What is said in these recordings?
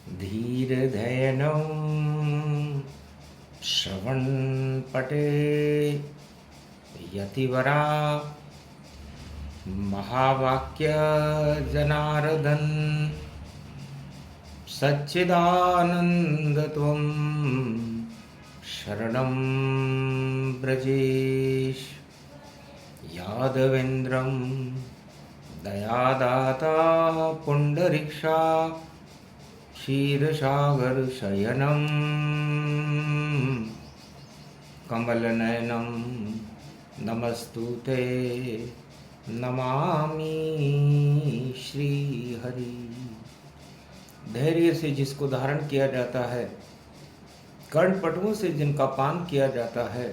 धीरधैर्यं श्रवणपटे यतिवरा महावाक्य जनार्दन सच्चिदानन्दत्वं शरणं ब्रजेश यादवेन्द्रं दयादाता पुण्डरीक्षा क्षीरसागरशयनं कमलनयनं नमस्तुते नमामि श्रीहरि। धैर्य से जिसको धारण किया जाता है, कर्णपटुओं से जिनका पान किया जाता है,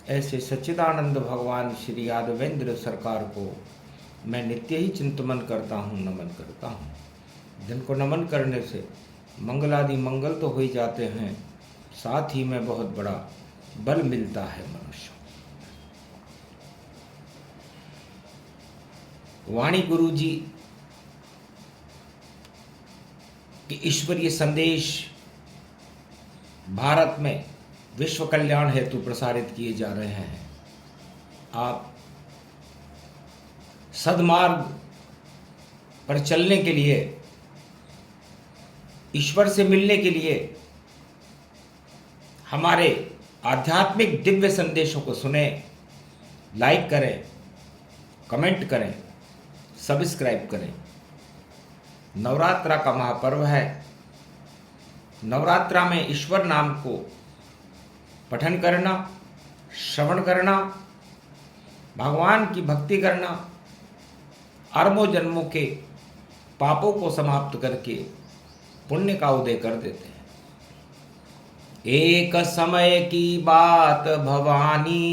ऐसे सच्चिदानंद भगवान श्री यादवेंद्र सरकार को मैं नित्य ही चिंतन करता हूँ, नमन करता हूँ। जिनको नमन करने से मंगलादि मंगल तो हो ही जाते हैं, साथ ही में बहुत बड़ा बल मिलता है मनुष्य। वाणी गुरु जी के ईश्वरीय संदेश भारत में विश्व कल्याण हेतु प्रसारित किए जा रहे हैं। आप सद्मार्ग पर चलने के लिए, ईश्वर से मिलने के लिए हमारे आध्यात्मिक दिव्य संदेशों को सुने, लाइक करें, कमेंट करें, सब्सक्राइब करें। नवरात्रा का महापर्व है। नवरात्रा में ईश्वर नाम को पठन करना, श्रवण करना, भगवान की भक्ति करना अरबों जन्मों के पापों को समाप्त करके पुण्य का उदय कर देते हैं। एक समय की बात भवानी,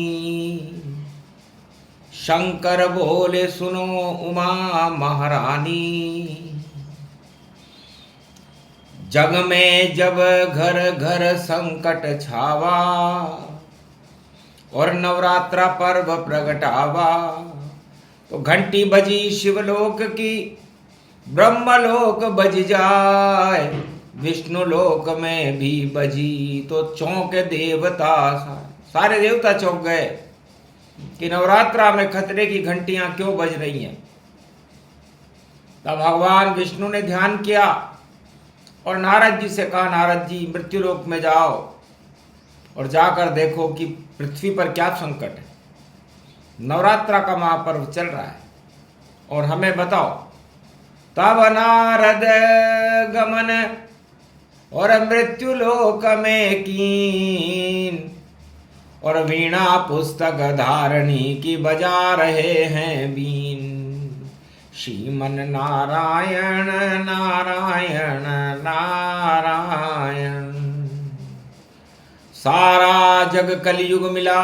शंकर बोले सुनो उमा महारानी। जग में जब घर घर संकट छावा और नवरात्रा पर्व प्रगटावा, तो घंटी बजी शिवलोक की, ब्रह्मलोक बज जाए, विष्णु लोक में भी बजी तो चौंक देवता। सारे देवता चौंक गए कि नवरात्रा में खतरे की घंटियां क्यों बज रही हैं। तब भगवान विष्णु ने ध्यान किया और नारद जी से कहा, नारद जी मृत्युलोक में जाओ और जाकर देखो कि पृथ्वी पर क्या संकट है। नवरात्रा का महापर्व चल रहा है और हमें बताओ। तब नारद गमन और मृत्युलोक में कीन, और वीणा पुस्तक धारणी की बजा रहे हैं बीन। श्रीमन नारायण नारायण नारायण। सारा जग कलयुग मिला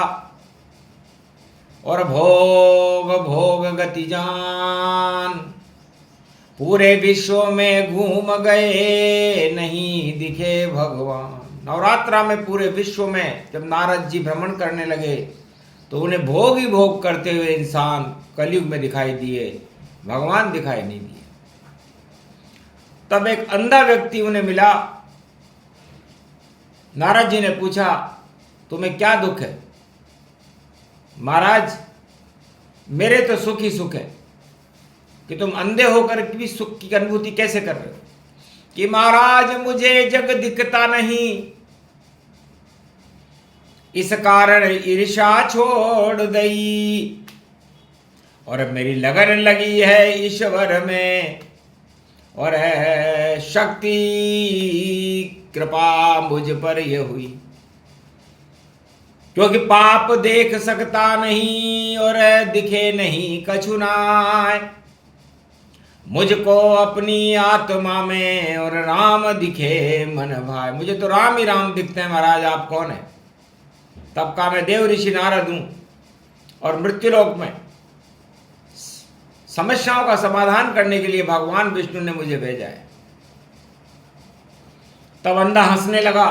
और भोग भोग गति जान, पूरे विश्व में घूम गए नहीं दिखे भगवान। नवरात्रा में पूरे विश्व में जब नारद जी भ्रमण करने लगे तो उन्हें भोग ही भोग करते हुए इंसान कलयुग में दिखाई दिए, भगवान दिखाई नहीं दिए। तब एक अंधा व्यक्ति उन्हें मिला। नारद जी ने पूछा, तुम्हें क्या दुख है? महाराज, मेरे तो सुख ही सुख है कि तुम अंधे होकर भी सुख की अनुभूति कैसे कर रहे हो? कि महाराज मुझे जग दिखता नहीं, इस कारण ईर्ष्या छोड़ दई, और मेरी लगन लगी है ईश्वर में, और शक्ति कृपा मुझ पर ये हुई। क्योंकि पाप देख सकता नहीं और दिखे नहीं कछु नाय, मुझको अपनी आत्मा में और राम दिखे मन भाई। मुझे तो राम ही राम दिखते हैं। महाराज आप कौन है? तब का मैं देव ऋषि नारद हूं और मृत्युलोक में समस्याओं का समाधान करने के लिए भगवान विष्णु ने मुझे भेजा है। तब अंधा हंसने लगा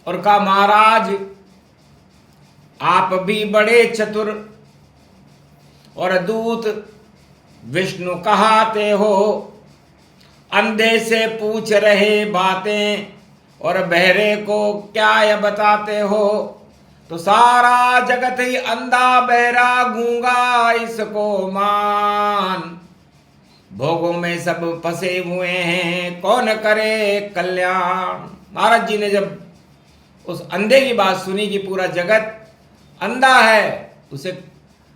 और कहा, महाराज आप भी बड़े चतुर और दूत विष्णु कहाते हो, अंधे से पूछ रहे बातें और बहरे को क्या ये बताते हो। तो सारा जगत ही अंधा बहरा गूंगा इसको मान, भोगों में सब फंसे हुए हैं कौन करे कल्याण। महाराज जी ने जब उस अंधे की बात सुनी कि पूरा जगत अंधा है, उसे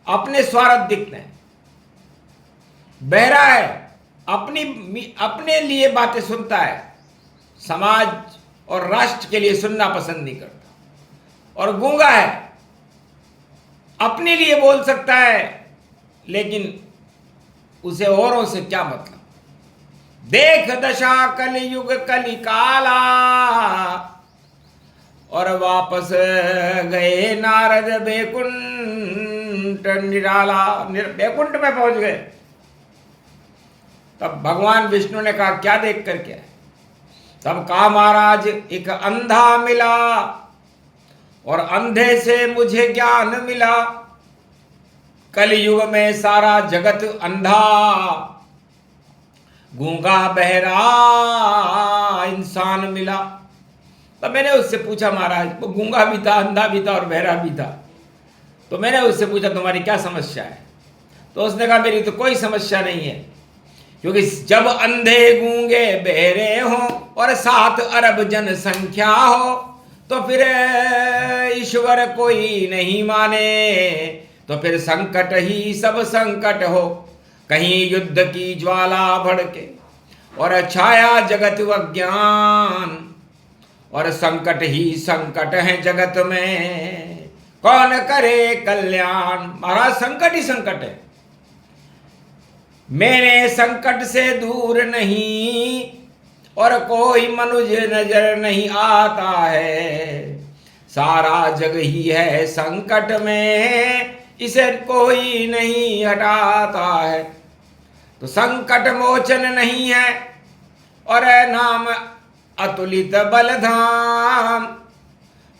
अपने स्वार्थ दिखते हैं, बहरा है, अपने लिए बातें सुनता है, समाज और राष्ट्र के लिए सुनना पसंद नहीं करता, और गूंगा है, अपने लिए बोल सकता है लेकिन उसे औरों से क्या मतलब। देख दशा कलयुग कलि काला, और वापस गए नारद बैकुंठ निराला, बैकुंठ में पहुंच गए। तब भगवान विष्णु ने कहा क्या देख कर क्या। तब कहा महाराज एक अंधा मिला और अंधे से मुझे ज्ञान मिला। कलयुग में सारा जगत अंधा, गूंगा बहरा इंसान मिला। तब मैंने उससे पूछा महाराज, वो गूंगा भी था, अंधा भी था और बहरा भी था। तो मैंने उससे पूछा तुम्हारी क्या समस्या है। तो उसने कहा मेरी तो कोई समस्या नहीं है, क्योंकि जब अंधे गूंगे बहरे हो और 7 अरब जनसंख्या हो तो फिर ईश्वर कोई नहीं माने, तो फिर संकट ही सब संकट हो। कहीं युद्ध की ज्वाला भड़के और छाया जगत अज्ञान, और संकट ही संकट है जगत में कौन करे कल्याण। महाराज संकट ही संकट है, मेरे संकट से दूर नहीं और कोई मनुष्य नजर नहीं आता है। सारा जग ही है संकट में, इसे कोई नहीं हटाता है। तो संकट मोचन नहीं है और नाम अतुलित बलधाम,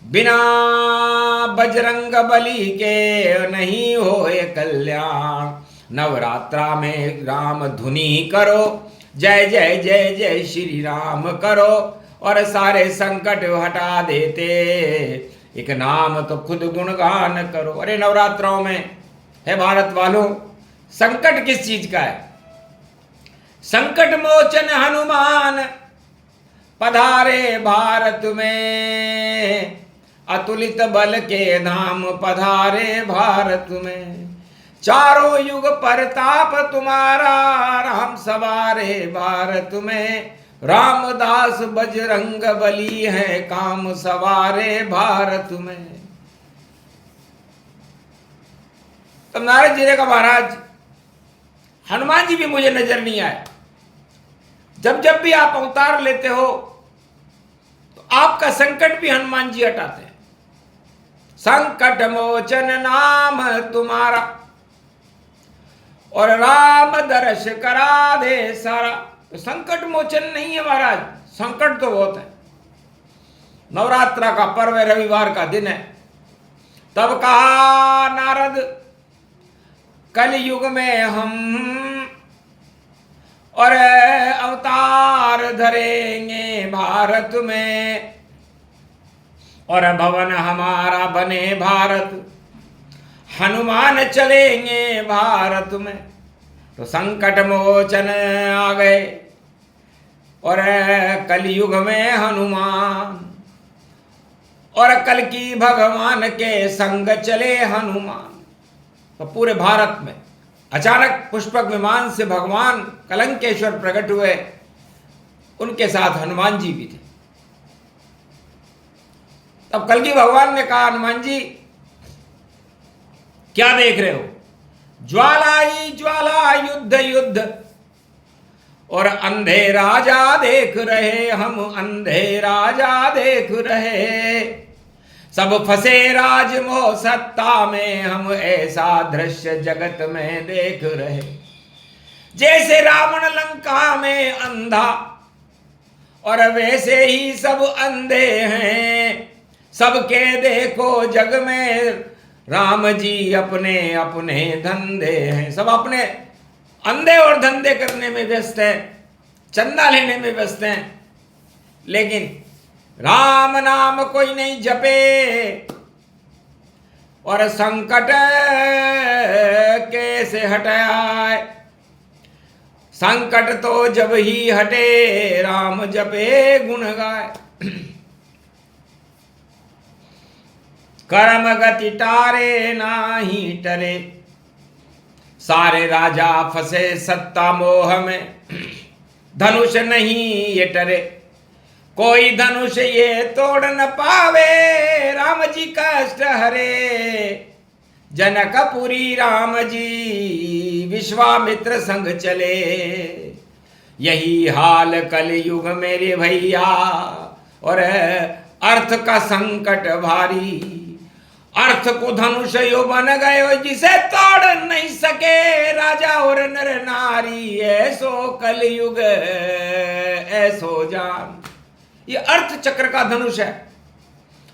बिना बजरंग बली के नहीं होए कल्याण। नवरात्रा में राम धुनी करो, जय जय जय जय श्री राम करो, और सारे संकट हटा देते। एक नाम तो खुद गुणगान करो। अरे नवरात्राओं में है भारत वालों, संकट किस चीज का है। संकट मोचन हनुमान पधारे भारत में, अतुलित बल के धाम पधारे भारत में। चारों युग परताप तुम्हारा राम सवारे भारत में। रामदास बजरंग बली है काम सवारे भारत में। तो नारद जी ने कहा महाराज हनुमान जी भी मुझे नजर नहीं आए। जब जब भी आप अवतार लेते हो तो आपका संकट भी हनुमान जी हटाते हैं। संकट मोचन नाम तुम्हारा और राम दर्श करा दे सारा। तो संकट मोचन नहीं है महाराज, संकट तो बहुत है। नवरात्रा का पर्व है, रविवार का दिन है। तब कहा नारद कलयुग में हम और अवतार धरेंगे भारत में, और भवन हमारा बने भारत, हनुमान चलेंगे भारत में। तो संकट मोचन आ गए और कलयुग में हनुमान, और कल की भगवान के संग चले हनुमान। तो पूरे भारत में अचानक पुष्पक विमान से भगवान कलंकेश्वर प्रकट हुए, उनके साथ हनुमान जी भी थे। तब कल की भगवान ने कहा हनुमान जी क्या देख रहे हो। ज्वाला ही ज्वाला युद्ध युद्ध, और अंधे राजा देख रहे हम, अंधे राजा देख रहे। सब फंसे राजमोह सत्ता में, हम ऐसा दृश्य जगत में देख रहे। जैसे रावण लंका में अंधा, और वैसे ही सब अंधे हैं। सबके देखो जग में राम जी अपने अपने धंधे हैं। सब अपने अंधे और धंधे करने में व्यस्त है। चंदा लेने में व्यस्त हैं, लेकिन राम नाम कोई नहीं जपे और संकट कैसे हटाए। संकट तो जब ही हटे राम जपे गुण गाए। कर्म गति टारे नाही टरे, सारे राजा फंसे सत्ता मोह में, धनुष नहीं ये टरे, कोई धनुष ये तोड़ न पावे, राम जी कष्ट हरे। जनकपुरी राम जी विश्वामित्र संग चले, यही हाल कलयुग मेरे भैया, और अर्थ का संकट भारी। अर्थ को धनुष यो बन गयो, जिसे तोड़ नहीं सके राजा और नर नारी। ऐसो कलयुग ऐसो जान, ये अर्थ चक्र का धनुष है,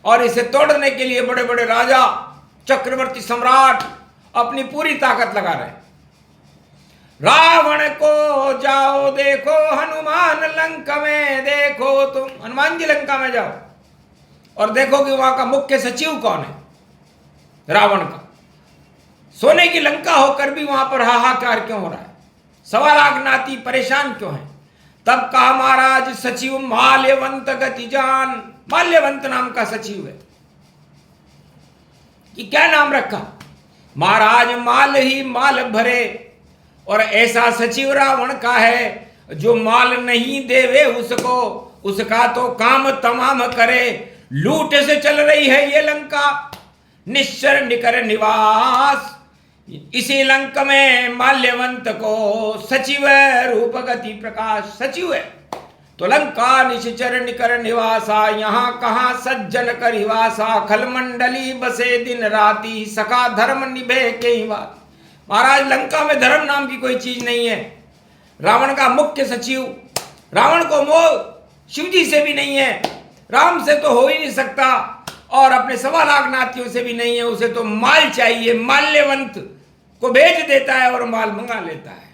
और इसे तोड़ने के लिए बड़े बड़े राजा, चक्रवर्ती, सम्राट अपनी पूरी ताकत लगा रहे। रावण को जाओ देखो, हनुमान लंका में देखो, तुम हनुमान जी लंका में जाओ और देखो कि वहां का मुख्य सचिव कौन है, रावण का। सोने की लंका होकर भी वहां पर हाहाकार क्यों हो रहा है, 1.25 लाख नाती परेशान क्यों है। तब कहा महाराज सचिव माल्यवंत गति जान, माल्यवंत नाम का सचिव है। कि क्या नाम रखा, महाराज माल ही माल भरे, और ऐसा सचिव रावण का है जो माल नहीं देवे उसको, उसका तो काम तमाम करे। लूट से चल रही है ये लंका, निश्चर निकर निवास, इसी लंक में माल्यवंत को सचिव रूप गति प्रकाश। सचिव है तो लंका निश्चर निकर निवासा, यहाँ कहाँ सज्जन करिवासा, खलमंडली बसे दिन राती, सका धर्म निभे कई बात। महाराज लंका में धर्म नाम की कोई चीज नहीं है। रावण का मुख्य सचिव, रावण को मोह शिव जी से भी नहीं है, राम से तो हो ही नहीं सकता, और अपने 1.25 लाख नातियों से भी नहीं है। उसे तो माल चाहिए, माल्यवंत को भेज देता है और माल मंगा लेता है,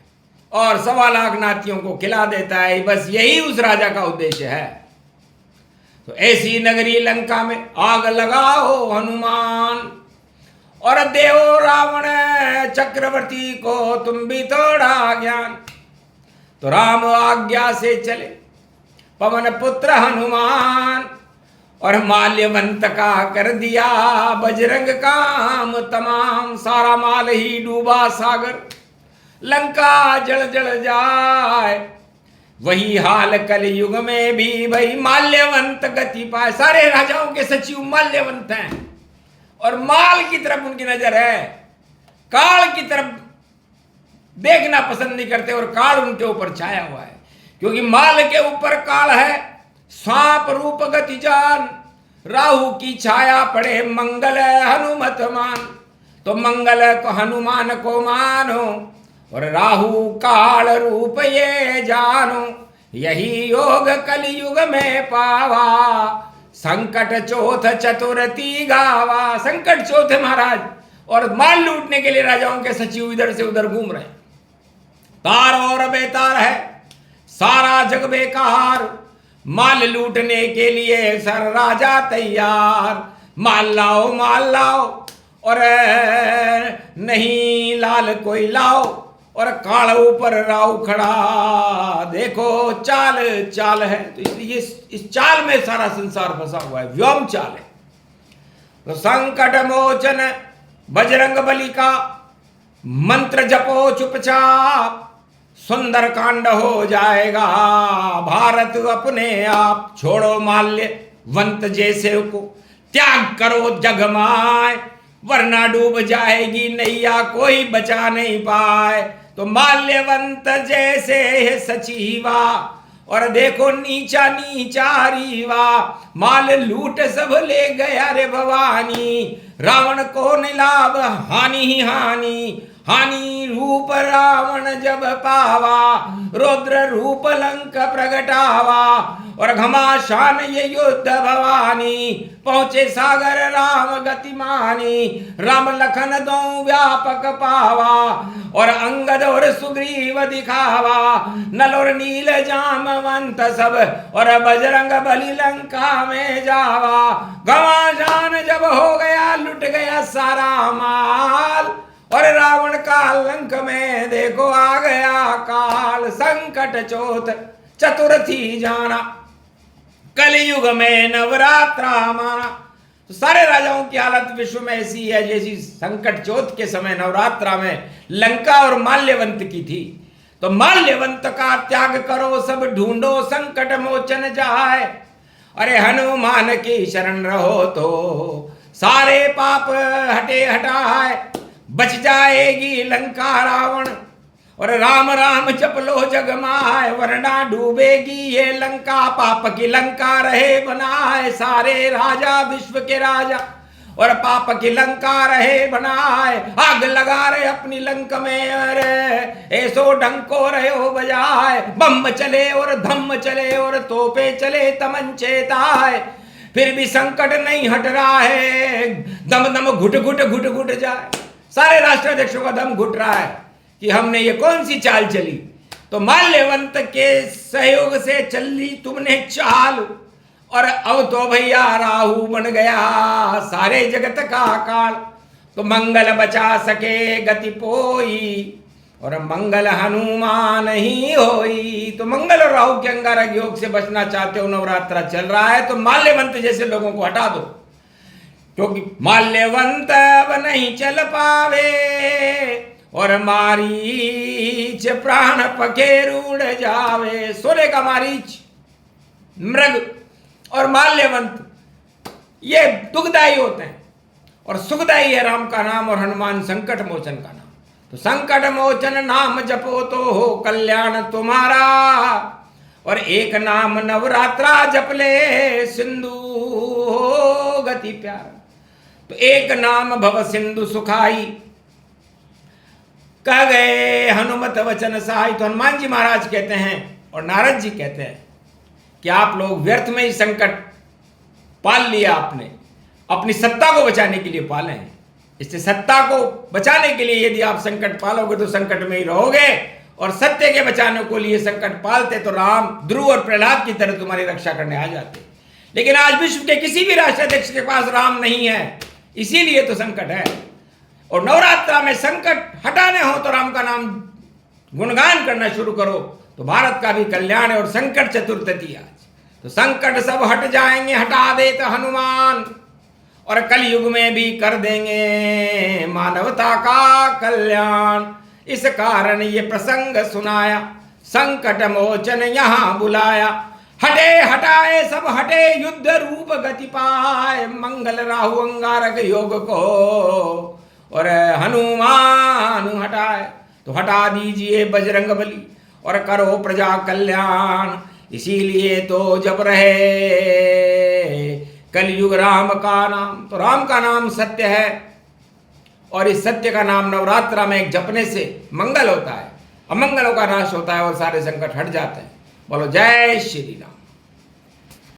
और 1.25 लाख नातियों को खिला देता है। बस यही उस राजा का उद्देश्य है। तो ऐसी नगरी लंका में आग लगाओ हनुमान, और देव रावण चक्रवर्ती को तुम भी थोड़ा ज्ञान। तो राम आज्ञा से चले पवन पुत्र हनुमान, और माल्यवंत का कर दिया बजरंग काम तमाम। सारा माल ही डूबा सागर, लंका जल जल जाए। वही हाल कलयुग में भी भाई माल्यवंत गति पाए। सारे राजाओं के सचिव माल्यवंत हैं, और माल की तरफ उनकी नजर है, काल की तरफ देखना पसंद नहीं करते, और काल उनके ऊपर छाया हुआ है। क्योंकि माल के ऊपर काल है, सांप रूप गति जान, राहु की छाया पड़े मंगल हनुमत मान। तो मंगल को हनुमान को मानो, और राहु काल रूप ये जानो। यही योग कलयुग में पावा, संकट चौथ चतुर्थी गावा। संकट चौथ है महाराज, और माल लूटने के लिए राजाओं के सचिव इधर से उधर घूम रहे हैं। तार और बेतार है, सारा जग बेकार, माल लूटने के लिए सर राजा तैयार। माल लाओ और नहीं लाल कोई लाओ, और काल ऊपर राव खड़ा। देखो चाल चाल है, तो इसलिए इस चाल में सारा संसार फंसा हुआ है, व्योम चाल है। तो संकट मोचन बजरंग बली का मंत्र जपो चुपचाप, सुंदर कांड हो जाएगा भारत अपने आप। छोड़ो माल्यवंत जैसे को, त्याग करो जग माय, वरना डूब जाएगी नैया कोई बचा नहीं पाए। तो माल्यवंत जैसे है सचिवा, और देखो नीचा नीचा रीवा। माल लूट सब ले गया रे भवानी, रावण को निलाभ हानि ही हानि। हानि रूप रावण जब पावा, रुद्र रूप लंक प्रगटावा, और घमासान ये युद्ध भवानी, पहुंचे सागर राम गतिमानी, राम लखन दो व्यापक पावा, और अंगद और सुग्रीव दिखावा, नल और नील जामवंत सब, और बजरंग बलि लंका में जावा। घमासान जब हो गया लुट गया सारा माल, और रावण का लंक में देखो आ गया काल। संकट चौथ चतुर्थी जाना, कलयुग में नवरात्रा माना। तो सारे राजाओं की हालत विश्व में ऐसी है जैसी संकट चौथ के समय नवरात्रा में लंका और माल्यवंत की थी। तो माल्यवंत का त्याग करो सब ढूंढो संकट मोचन जाए, अरे हनुमान की शरण रहो तो सारे पाप हटे हटाए। बच जाएगी लंका रावण, और राम राम जप लो जग माए, वरना डूबेगी ये लंका, पाप की लंका रहे बनाए। सारे राजा विश्व के राजा, और पाप की लंका रहे बनाए। आग लगा रहे अपनी लंक में, अरे ऐसो डंको रहे हो बजाए। बम चले और धम्म चले और तोपे चले तमंचे ताए, फिर भी संकट नहीं हट रहा है। दम दम घुट घुट घुट घुट जाए। सारे राष्ट्राध्यक्षों का दम घुट रहा है कि हमने ये कौन सी चाल चली। तो माल्यवंत के सहयोग से चली तुमने चाल, और अब तो भैया राहु बन गया सारे जगत का काल। तो मंगल बचा सके गति पोई, और मंगल हनुमान ही होई। तो मंगल और राहु के अंगारक योग से बचना चाहते हो, नवरात्रा चल रहा है तो माल्यवंत जैसे लोगों को हटा दो, क्योंकि माल्यवंत अब नहीं चल पावे, और मारीच प्राण पखेर उड़ जावे। सोने का मारीच, मृग और माल्यवंत ये दुखदाई होते हैं, और सुखदाई है राम का नाम और हनुमान संकट मोचन का नाम। तो संकट मोचन नाम जपो तो हो कल्याण तुम्हारा, और एक नाम नवरात्रा जप ले सिंधु हो गति प्यारा। तो एक नाम भव सिंधु सुखाई, कह गए हनुमत वचन सहाय। तो हनुमान जी महाराज कहते हैं और नारद जी कहते हैं कि आप लोग व्यर्थ में ही संकट पाल लिया, आपने अपनी सत्ता को बचाने के लिए पाले हैं। इससे सत्ता को बचाने के लिए यदि आप संकट पालोगे तो संकट में ही रहोगे, और सत्य के बचाने को लिए संकट पालते तो राम ध्रुव और प्रहलाद की तरह तुम्हारी रक्षा करने आ जाते। लेकिन आज विश्व के किसी भी राष्ट्राध्यक्ष के पास राम नहीं है, इसीलिए तो संकट है। और नवरात्रा में संकट हटाने हो तो राम का नाम गुणगान करना शुरू करो, तो भारत का भी कल्याण है। और संकट चतुर्थी आज, तो संकट सब हट जाएंगे, हटा दे तो हनुमान, और कलयुग में भी कर देंगे मानवता का कल्याण। इस कारण ये प्रसंग सुनाया, संकट मोचन यहाँ बुलाया। हटे हटाए सब हटे, युद्ध रूप गति पाए। मंगल राहु अंगारक योग को, और हनुमान हटाए। तो हटा दीजिए बजरंग बली, और करो प्रजा कल्याण। इसीलिए तो जप रहे कलयुग राम का नाम। तो राम का नाम सत्य है, और इस सत्य का नाम नवरात्रा में जपने से मंगल होता है, अमंगलों का नाश होता है, और सारे संकट हट जाते हैं। बोलो जय श्री राम।